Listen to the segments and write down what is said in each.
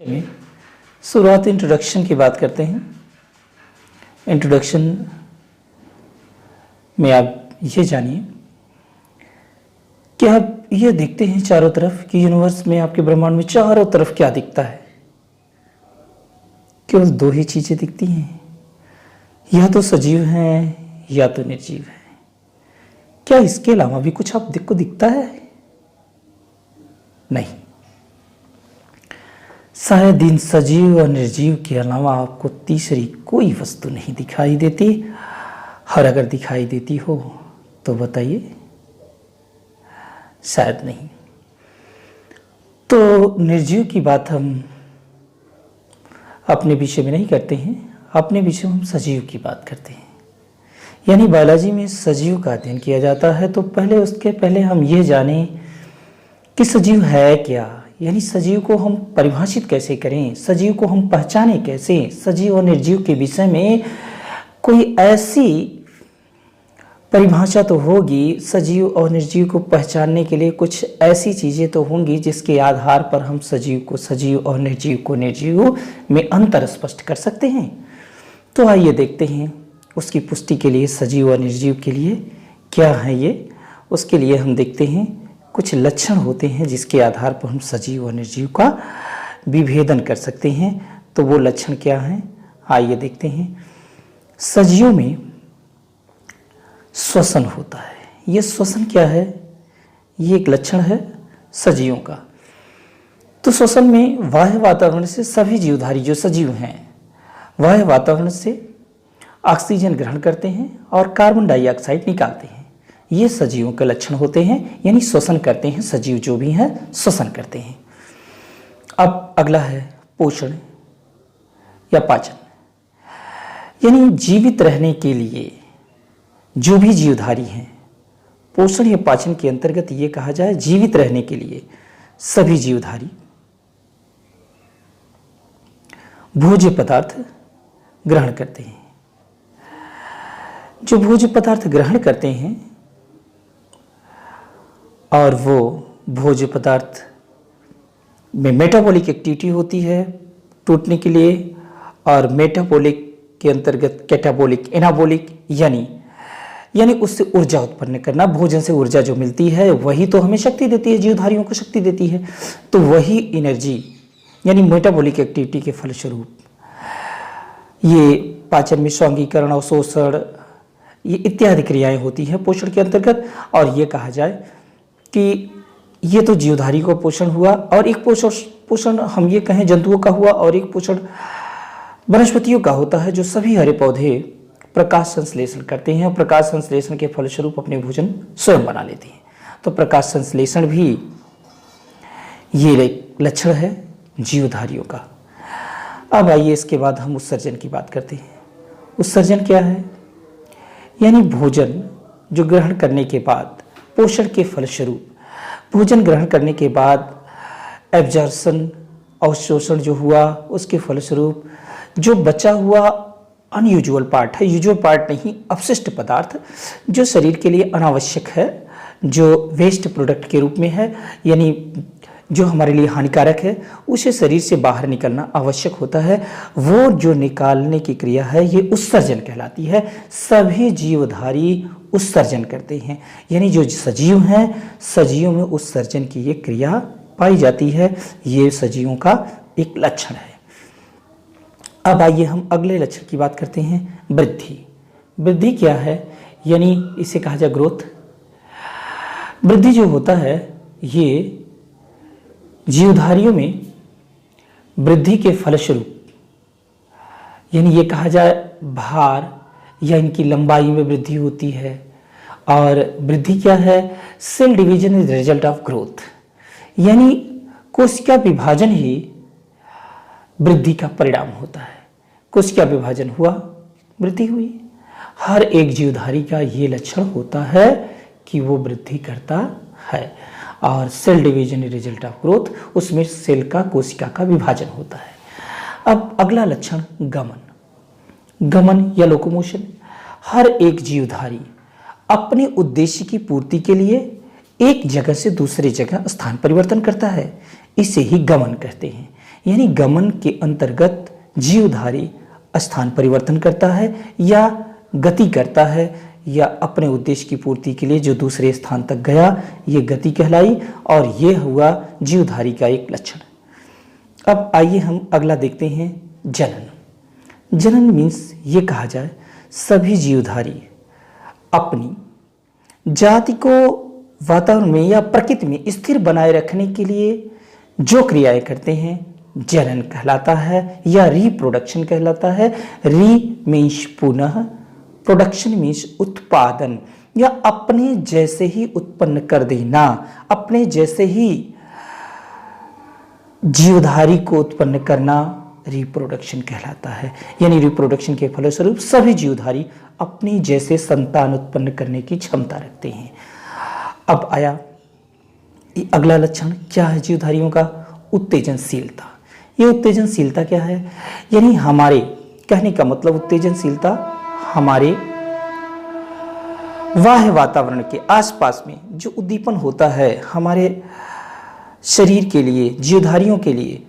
में शुरुआत इंट्रोडक्शन की बात करते हैं। इंट्रोडक्शन में आप ये जानिए कि आप ये देखते हैं चारों तरफ कि यूनिवर्स में, आपके ब्रह्मांड में चारों तरफ क्या दिखता है। केवल दो ही चीजें दिखती हैं, या तो सजीव हैं या तो निर्जीव है। क्या इसके अलावा भी कुछ आपको दिखता है? नहीं। शायद इन सजीव और निर्जीव के अलावा आपको तीसरी कोई वस्तु नहीं दिखाई देती, और अगर दिखाई देती हो तो बताइए, शायद नहीं। तो निर्जीव की बात हम अपने विषय में नहीं करते हैं, अपने विषय में हम सजीव की बात करते हैं। यानी बायोलॉजी में सजीव का अध्ययन किया जाता है, तो उसके पहले हम ये जानें कि सजीव है क्या, यानी सजीव को हम परिभाषित कैसे करें, सजीव को हम पहचाने कैसे। सजीव और निर्जीव के विषय में कोई ऐसी परिभाषा तो होगी, सजीव और निर्जीव को पहचानने के लिए कुछ ऐसी चीज़ें तो होंगी जिसके आधार पर हम सजीव को सजीव और निर्जीव को निर्जीव में अंतर स्पष्ट कर सकते हैं। तो आइए देखते हैं उसकी पुष्टि के लिए सजीव और निर्जीव के लिए क्या है ये। उसके लिए हम देखते हैं कुछ लक्षण होते हैं जिसके आधार पर हम सजीव और निर्जीव का विभेदन कर सकते हैं। तो वो लक्षण क्या हैं, आइए देखते हैं। सजीव में श्वसन होता है। ये श्वसन क्या है? ये एक लक्षण है सजीवों का। तो श्वसन में बाह्य वातावरण से सभी जीवधारी जो सजीव हैं बाह्य वातावरण से ऑक्सीजन ग्रहण करते हैं और कार्बन डाइऑक्साइड निकालते हैं। ये सजीवों के लक्षण होते हैं, यानी श्वसन करते हैं। सजीव जो भी हैं श्वसन करते हैं। अब अगला है पोषण या पाचन, यानी जीवित रहने के लिए जो भी जीवधारी हैं, पोषण या पाचन के अंतर्गत ये कहा जाए जीवित रहने के लिए सभी जीवधारी भोज्य पदार्थ ग्रहण करते हैं। जो भोज्य पदार्थ ग्रहण करते हैं और वो भोज्य पदार्थ में मेटाबॉलिक एक्टिविटी होती है टूटने के लिए, और मेटाबॉलिक के अंतर्गत कैटाबॉलिक, एनाबॉलिक यानी उससे ऊर्जा उत्पन्न करना। भोजन से ऊर्जा जो मिलती है वही तो हमें शक्ति देती है, जीवधारियों को शक्ति देती है। तो वही एनर्जी यानी मेटाबॉलिक एक्टिविटी के फलस्वरूप ये पाचन में स्वांगीकरण, अवशोषण, ये इत्यादि क्रियाएं होती हैं पोषण के अंतर्गत। और ये कहा जाए कि ये तो जीवधारी को पोषण हुआ, और एक पोषण हम ये कहें जंतुओं का हुआ, और एक पोषण वनस्पतियों का होता है, जो सभी हरे पौधे प्रकाश संश्लेषण करते हैं और प्रकाश संश्लेषण के फलस्वरूप अपने भोजन स्वयं बना लेते हैं। तो प्रकाश संश्लेषण भी ये लक्षण है जीवधारियों का। अब आइए इसके बाद हम उत्सर्जन की बात करते हैं। उत्सर्जन क्या है? यानी भोजन जो ग्रहण करने के बाद, पोषण के फलस्वरूप भोजन ग्रहण करने के बाद एब्जॉर्प्शन, अवशोषण जो हुआ, उसके फलस्वरूप जो बचा हुआ अनयूजुअल पार्ट है, यूजुअल पार्ट नहीं, अपशिष्ट पदार्थ जो शरीर के लिए अनावश्यक है, जो वेस्ट प्रोडक्ट के रूप में है, यानी जो हमारे लिए हानिकारक है, उसे शरीर से बाहर निकलना आवश्यक होता है। वो जो निकालने की क्रिया है ये उत्सर्जन कहलाती है। सभी जीवधारी उत्सर्जन करते हैं, यानी जो सजीव हैं, सजीवों में उत्सर्जन की ये क्रिया पाई जाती है। ये सजीवों का एक लक्षण है। अब आइए हम अगले लक्षण की बात करते हैं, वृद्धि। वृद्धि क्या है? यानी इसे कहा जाए ग्रोथ। वृद्धि जो होता है ये जीवधारियों में वृद्धि के फलस्वरूप, यानी ये कहा जाए भार या इनकी लंबाई में वृद्धि होती है। और वृद्धि क्या है? Cell division is result of growth, यानी कोशिका विभाजन ही वृद्धि का परिणाम होता है। कोशिका विभाजन हुआ, वृद्धि हुई। हर एक जीवधारी का ये लक्षण होता है कि वो वृद्धि करता है। और cell division result of growth, उसमें सेल का, कोशिका का विभाजन होता है। अब अगला लक्षण गमन। गमन या लोकोमोशन। हर एक जीवधारी अपने उद्देश्य की पूर्ति के लिए एक जगह से दूसरी जगह स्थान परिवर्तन करता है, इसे ही गमन कहते हैं। यानी गमन के अंतर्गत जीवधारी स्थान परिवर्तन करता है या गति करता है या अपने उद्देश्य की पूर्ति के लिए जो दूसरे स्थान तक गया, ये गति कहलाई और ये हुआ जीवधारी का एक लक्षण। अब आइए हम अगला देखते हैं जनन। जनन मीन्स ये कहा जाए सभी जीवधारी अपनी जाति को वातावरण में या प्रकृति में स्थिर बनाए रखने के लिए जो क्रियाएं करते हैं जनन कहलाता है या रिप्रोडक्शन कहलाता है। री मीन्स पुनः, प्रोडक्शन मीन्स उत्पादन या अपने जैसे ही उत्पन्न कर देना, अपने जैसे ही जीवधारी को उत्पन्न करना रिप्रोडक्शन कहलाता है। यानी रिप्रोडक्शन के फलस्वरूप सभी जीवधारी अपनी जैसे संतान उत्पन्न करने की क्षमता रखते हैं। अब आया अगला लक्षण, क्या है जीवधारियों का? उत्तेजनशीलता। ये उत्तेजनशीलता क्या है? यानी हमारे कहने का मतलब उत्तेजनशीलता हमारे बाह्य वातावरण के आसपास में जो उद्दीपन होता है हमारे शरीर के लिए, जीवधारियों के लिए,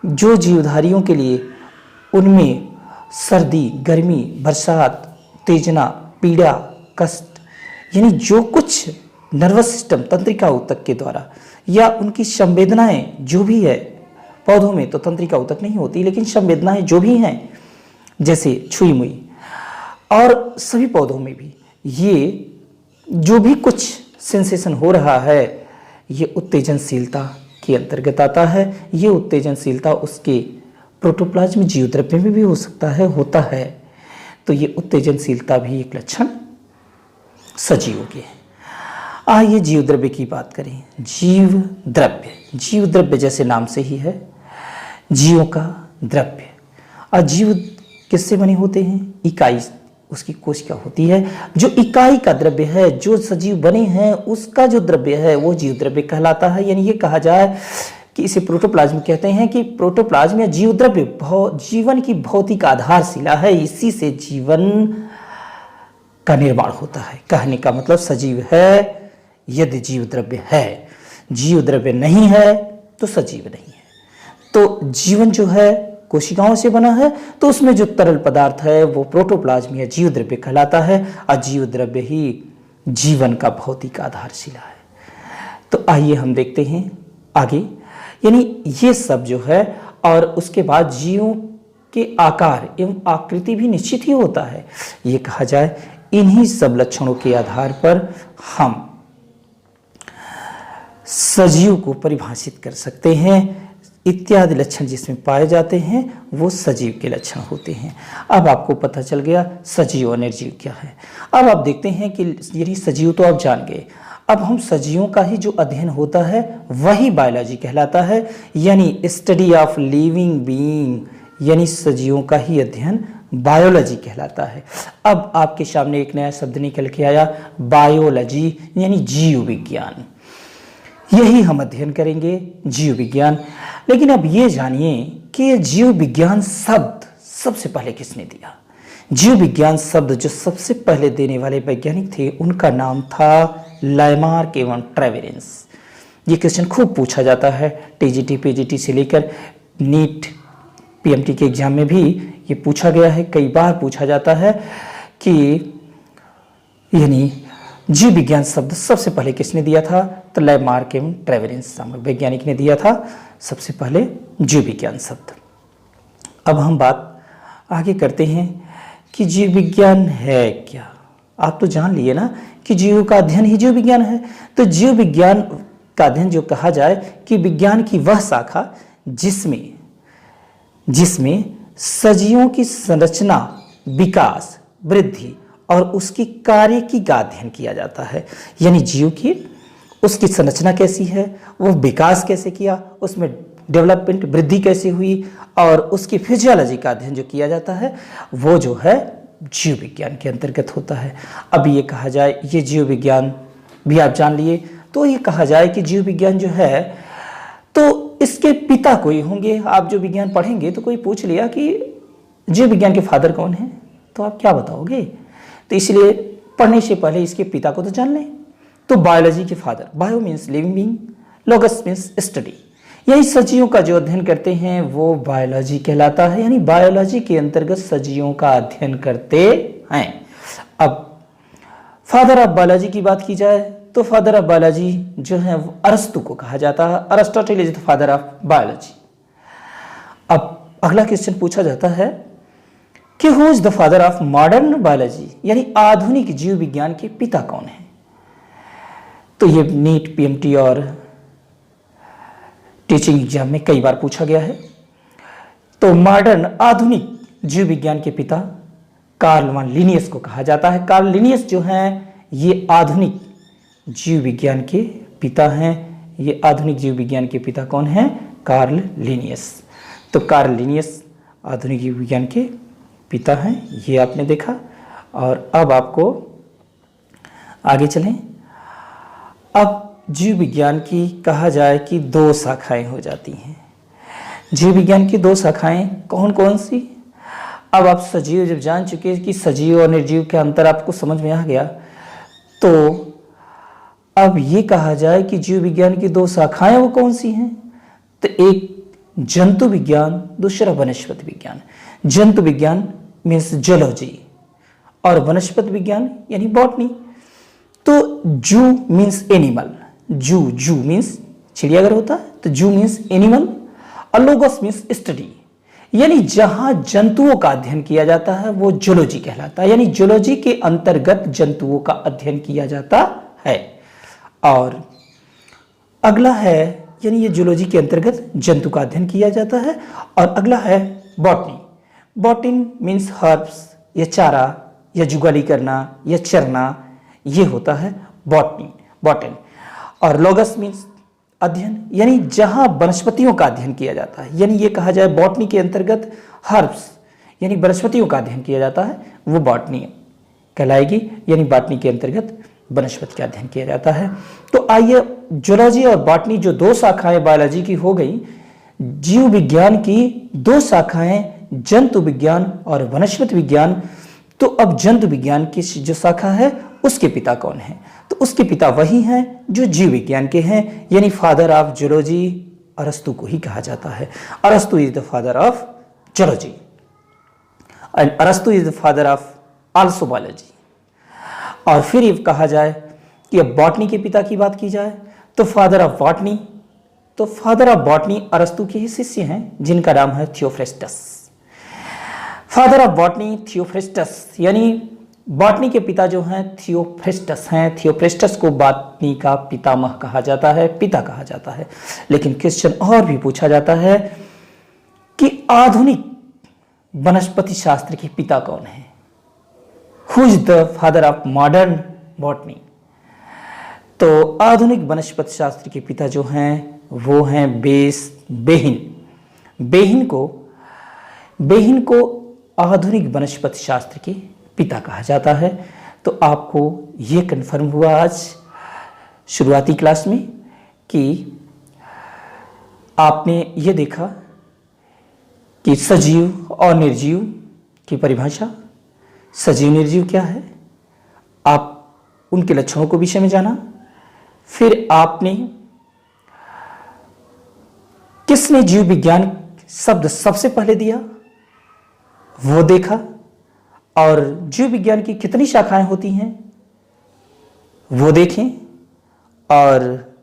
जो जीवधारियों के लिए उनमें सर्दी, गर्मी, बरसात, उत्तेजना, पीड़ा, कष्ट, यानी जो कुछ नर्वस सिस्टम, तंत्रिका ऊतक के द्वारा या उनकी संवेदनाएं जो भी है, पौधों में तो तंत्रिका ऊतक नहीं होती लेकिन संवेदनाएं जो भी हैं जैसे छुई मुई, और सभी पौधों में भी ये जो भी कुछ सेंसेशन हो रहा है ये उत्तेजनशीलता के अंतर्गत आता है। ये उत्तेजनशीलता उसके प्रोटोप्लाज्म जीवद्रव्य में भी हो सकता है, होता है। तो ये उत्तेजनशीलता भी एक लक्षण सजीवों के है। आइए जीवद्रव्य की बात करें। जीवद्रव्य, जीवद्रव्य जैसे नाम से ही है जीवों का द्रव्य। और जीव किससे बने होते हैं? इकाई उसकी कोशिका होती है। जो इकाई का द्रव्य है, जो सजीव बने हैं उसका जो द्रव्य है वो जीव द्रव्य कहलाता है। यानी ये कहा जाए कि इसे प्रोटोप्लाज्म कहते हैं कि प्रोटोप्लाज्म या जीव द्रव्य जीवन की भौतिक आधारशिला है। इसी से जीवन का निर्माण होता है। कहने का मतलब सजीव है यदि जीव द्रव्य है, जीव द्रव्य नहीं है तो सजीव नहीं है। तो जीवन जो है कोशिकाओं से बना है तो उसमें जो तरल पदार्थ है वो प्रोटोप्लाज्म या जीव द्रव्य कहलाता है और जीव द्रव्य ही जीवन का भौतिक आधारशिला है। तो आइए हम देखते हैं आगे। यानी ये सब जो है और उसके बाद जीवों के आकार एवं आकृति भी निश्चित ही होता है। ये कहा जाए इन्हीं सब लक्षणों के आधार पर हम सजीव को परिभाषित कर सकते हैं। इत्यादि लक्षण जिसमें पाए जाते हैं वो सजीव के लक्षण होते हैं। अब आपको पता चल गया सजीव और निर्जीव क्या है। अब आप देखते हैं कि यदि सजीव तो आप जान गए, अब हम सजीवों का ही जो अध्ययन होता है वही बायोलॉजी कहलाता है। यानी स्टडी ऑफ लिविंग बीइंग, यानी सजीवों का ही अध्ययन बायोलॉजी कहलाता है। अब आपके सामने एक नया शब्द निकल के आया, बायोलॉजी, यानी जीव विज्ञान। यही हम अध्ययन करेंगे, जीव विज्ञान। लेकिन अब ये जानिए कि जीव विज्ञान शब्द सबसे पहले किसने दिया? जीव विज्ञान शब्द जो सबसे पहले देने वाले वैज्ञानिक थे उनका नाम था लामार्क एवं ट्रेवेरेंस। ये क्वेश्चन खूब पूछा जाता है, टीजीटी पीजीटी से लेकर नीट पीएमटी के एग्जाम में भी ये पूछा गया है, कई बार पूछा जाता है कि यानी जीव विज्ञान शब्द सबसे पहले किसने दिया था? तो लामार्क एवं ट्रेवेरेंस नामक वैज्ञानिक ने दिया था सबसे पहले जीव विज्ञान शब्द। अब हम बात आगे करते हैं कि जीव विज्ञान है क्या। आप तो जान लिए ना कि जीव का अध्ययन ही जीव विज्ञान है। तो जीव विज्ञान का अध्ययन जो कहा जाए कि विज्ञान की वह शाखा जिसमें सजीवों की संरचना, विकास, वृद्धि और उसकी कार्यकी का अध्ययन किया जाता है। यानी जीव की उसकी संरचना कैसी है, वो विकास कैसे किया, उसमें डेवलपमेंट वृद्धि कैसे हुई और उसकी फिजियोलॉजी का अध्ययन जो किया जाता है वो जो है जीव विज्ञान के अंतर्गत होता है। अब ये कहा जाए ये जीव विज्ञान भी आप जान लिए, तो ये कहा जाए कि जीव विज्ञान जो है तो इसके पिता कोई होंगे। आप जो विज्ञान पढ़ेंगे तो कोई पूछ लिया कि जीव विज्ञान के फादर कौन है, तो आप क्या बताओगे? तो इसलिए पढ़ने से पहले इसके पिता को तो जान लें। तो बायोलॉजी के father, bio means living being, logos means study, यही सजीवों का जो अध्ययन करते हैं वो बायोलॉजी कहलाता है, यानी बायोलॉजी के अंतर्गत सजीवों का अध्ययन करते हैं। अब फादर ऑफ बायोलॉजी की बात की जाए तो फादर ऑफ बायोलॉजी जो है वो अरस्तु को कहा जाता है। Aristotle is the father of biology. अब अगला क्वेश्चन पूछा जाता है कि who is the father of modern biology, यानी आधुनिक जीव विज्ञान के पिता कौन है। तो ये नीट, पीएमटी और टीचिंग एग्जाम में कई बार पूछा गया है। तो मॉडर्न आधुनिक जीव विज्ञान के पिता कार्ल वान लिनियस को कहा जाता है। कार्ल लिनियस जो हैं ये आधुनिक जीव विज्ञान के पिता हैं। ये आधुनिक जीव विज्ञान के पिता कौन हैं? Karl Linnaeus. तो कार्ल लिनियस आधुनिक जीव विज्ञान के पिता हैं, ये आपने देखा। और अब आपको आगे चलें। अब जीव विज्ञान की कहा जाए कि दो शाखाएं हो जाती हैं। जीव विज्ञान की दो शाखाएं कौन कौन सी? अब आप सजीव जब जान चुके हैं कि सजीव और निर्जीव के अंतर आपको समझ में आ गया, तो अब ये कहा जाए कि जीव विज्ञान की दो शाखाएं वो कौन सी हैं? तो एक जंतु विज्ञान, दूसरा वनस्पति विज्ञान। जंतु विज्ञान मीन्स जूलॉजी और वनस्पति विज्ञान यानी बॉटनी। तो जू मीन्स एनिमल, जू मीन्स चिड़ियाघर होता है, तो जू मीन्स एनिमल और लोगोस मीन्स स्टडी, यानी जहां जंतुओं का अध्ययन किया जाता है वो जूलॉजी कहलाता है, यानी जूलॉजी के अंतर्गत जंतुओं का अध्ययन किया जाता है। और अगला है, यानी ये जूलॉजी के अंतर्गत जंतु का अध्ययन किया जाता है। और अगला है बॉटनी। बॉटनी मीन्स हर्ब्स या चारा या जुगाली करना या चरना, ये होता है बॉटनी। और लोगस मीन्स अध्ययन, यानी जहां वनस्पतियों का अध्ययन किया जाता है, यानी ये कहा जाए बॉटनी के अंतर्गत हर्ब्स यानी वनस्पतियों का अध्ययन किया जाता है, वो बॉटनी कहलाएगी, यानी बॉटनी के अंतर्गत वनस्पति का अध्ययन किया जाता है। तो आइए, जूलॉजी और बॉटनी जो दो शाखाएं बायोलॉजी की हो गई, जीव विज्ञान की दो शाखाएं जंतु विज्ञान और वनस्पति विज्ञान। तो अब जंतु विज्ञान की जो शाखा है उसके पिता कौन है? तो उसके पिता वही हैं जो जीव विज्ञान के हैं, यानी फादर ऑफ जूलॉजी अरस्तु को ही कहा जाता है। अरस्तु is the father of zoology and अरस्तु is the father of also biology. और फिर ये कहा जाए कि अब बॉटनी के पिता की बात की जाए तो फादर ऑफ बॉटनी, तो फादर ऑफ बॉटनी अरस्तु के ही शिष्य हैं जिनका नाम है Theophrastus. Father of botany Theophrastus, यानी बॉटनी के पिता जो हैं थियोफ्रेस्टस हैं। थियोफ्रेस्टस को बॉटनी का पितामह कहा जाता है, पिता कहा जाता है। लेकिन क्वेश्चन और भी पूछा जाता है कि आधुनिक वनस्पति शास्त्र के पिता कौन है? Who is the father of modern botany? तो आधुनिक वनस्पति शास्त्र के पिता जो हैं वो हैं बेहिन को आधुनिक वनस्पति शास्त्र के पिता कहा जाता है। तो आपको ये कन्फर्म हुआ आज शुरुआती क्लास में कि आपने ये देखा कि सजीव और निर्जीव की परिभाषा, सजीव निर्जीव क्या है, आप उनके लक्षणों को विषय में जाना। फिर आपने किसने जीव विज्ञान शब्द सबसे पहले दिया वो देखा, और जीव विज्ञान की कितनी शाखाएं होती हैं वो देखें। और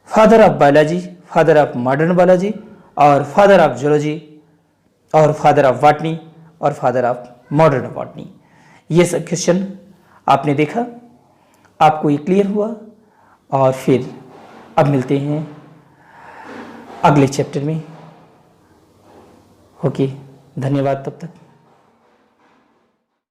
father of biology, father of modern biology, और फादर ऑफ जूलॉजी, और फादर ऑफ बॉटनी, और फादर ऑफ मॉडर्न बॉटनी, ये सब क्वेश्चन आपने देखा, आपको ये क्लियर हुआ। और फिर अब मिलते हैं अगले चैप्टर में। ओके, धन्यवाद तब तक।